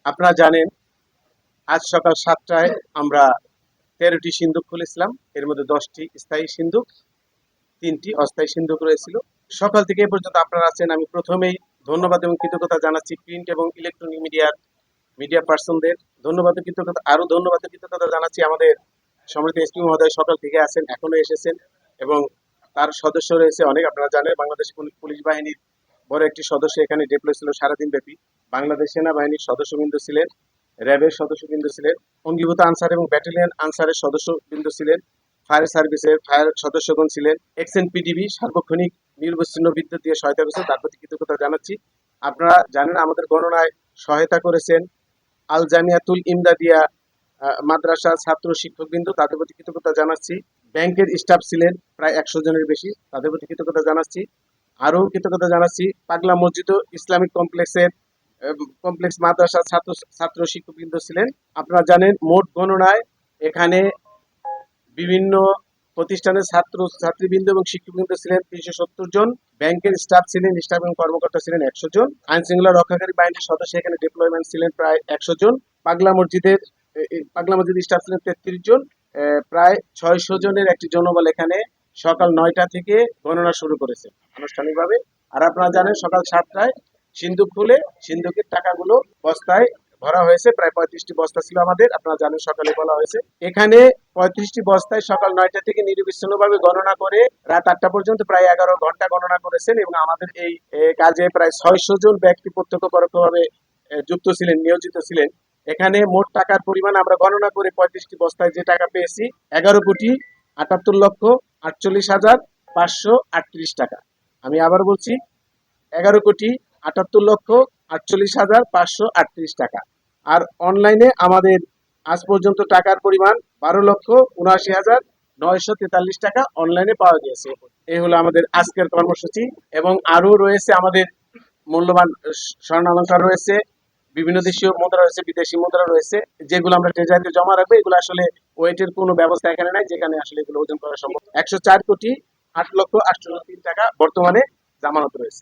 আপনারা জানেন আজ সকাল 7টায় আমরা 13টি সিন্দুক খুলেছিলাম। এর মধ্যে 10টি স্থায়ী সিন্দুক, 3টি অস্থায়ী সিন্দুক রয়েছিল। সকাল থেকে এ পর্যন্ত আপনারা আছেন। আমি প্রথমেই ধন্যবাদ এবং কৃতজ্ঞতা জানাচ্ছি প্রিন্ট এবং ইলেকট্রনিক মিডিয়া পার্সনদের। ধন্যবাদ ও কৃতজ্ঞতা, আরো ধন্যবাদ ও কৃতজ্ঞতা জানাচ্ছি আমাদের সম্মানিত এসপি মহোদয়, সকাল থেকে আছেন, এখনো এসেছেন এবং তার সদস্য রয়েছে অনেক। আপনারা জানেন বাংলাদেশ পুলিশ বাহিনীর বড় একটি সদস্য এখানে ডিপ্লয় ছিল সারাদিন ব্যাপী। বাংলাদেশ সেনাবাহিনীর সদস্যবৃন্দ ছিলেন, র্যাবের সদস্যবৃন্দ ছিলেন, অঙ্গীভূত আনসার এবং ব্যাটালিয়ন আনসারের সদস্যবৃন্দ ছিলেন, ফায়ার সার্ভিসের ফায়ার সদস্যগণ ছিলেন, এক্সএনপিডিবি সার্বক্ষণিক নির্বিচ্ছিন্ন বিদ্যুৎ দিয়ে সহায়তা করেছে, তার প্রতি কৃতজ্ঞতা জানাচ্ছি। আপনারা জানেন আমাদের গণনায় সহায়তা করেছেন আল জামিয়াতুল ইমদাদিয়া মাদ্রাসার ছাত্র শিক্ষকবৃন্দ, তাদের প্রতি কৃতজ্ঞতা জানাচ্ছি। ব্যাংকের স্টাফ ছিলেন প্রায় 100 জনের বেশি, তাদের প্রতি কৃতজ্ঞতা জানাচ্ছি। আরও কৃতজ্ঞতা জানাচ্ছি পাগলা মসজিদ ও ইসলামিক কমপ্লেক্স মাদ্রাসার ছাত্র শিক্ষকবৃন্দ ছিলেন। আপনারা জানেন মোট গণনায় এখানে বিভিন্ন প্রতিষ্ঠানের ছাত্রীবৃন্দ এবং শিক্ষকবৃন্দ ছিলেন 370 জন, ব্যাংকের স্টাফ এবং কর্মকর্তা ছিলেন 100 জন, আইন শৃঙ্খলা রক্ষাকারী বাহিনীর সদস্য এখানে ডিপ্লয়মেন্ট ছিলেন প্রায় 100 জন, পাগলা মসজিদ স্টাফ ছিলেন 33 জন। প্রায় 600 জনের একটি জনবল এখানে সকাল 9টা থেকে গণনা শুরু করেছে আনুষ্ঠানিকভাবে। আর আপনারা জানেন সকাল 7টায় সিন্দুক খুলে সিন্দুকের টাকাগুলো বস্তায় ভরা হয়েছে। প্রায় 35টি বস্তা ছিল আমাদের, আপনারা জানেন সকালে বলা হয়েছে। এখানে 35টি বস্তায় সকাল 9টা থেকে নিরবিচ্ছিন্নভাবে গণনা করে রাত 8টা পর্যন্ত প্রায় 11 ঘন্টা গণনা করেছেন এবং আমাদের এই কাজে প্রায় 600 জন ব্যক্তি প্রত্যক্ষ পরোক্ষভাবে যুক্ত ছিলেন, নিয়োজিত ছিলেন। এখানে মোট টাকার পরিমাণ আমরা গণনা করে 35টি বস্তায় যে টাকা পেয়েছি 11,78,48,538 টাকা। আমি আবার বলছি 11,78,48,538 টাকা। আর অনলাইনে আমাদের আজ পর্যন্ত টাকার পরিমাণ 12,79,943 টাকা অনলাইনে পাওয়া গিয়েছে। এই হলো আমাদের আজকের কর্মসূচি এবং আরো রয়েছে আমাদের মূল্যবান স্বর্ণালংকার রয়েছে, বিভিন্ন দেশীয় মুদ্রা রয়েছে, বিদেশি মুদ্রা রয়েছে, যেগুলো আমরা ট্রেজারিতে জমা রাখবো। এগুলো আসলে ওয়েটের কোনো ব্যবস্থা এখানে নাই, যেখানে আসলে এগুলো ওজন করা সম্ভব। 104,08,08,03 টাকা বর্তমানে জামানত রয়েছে।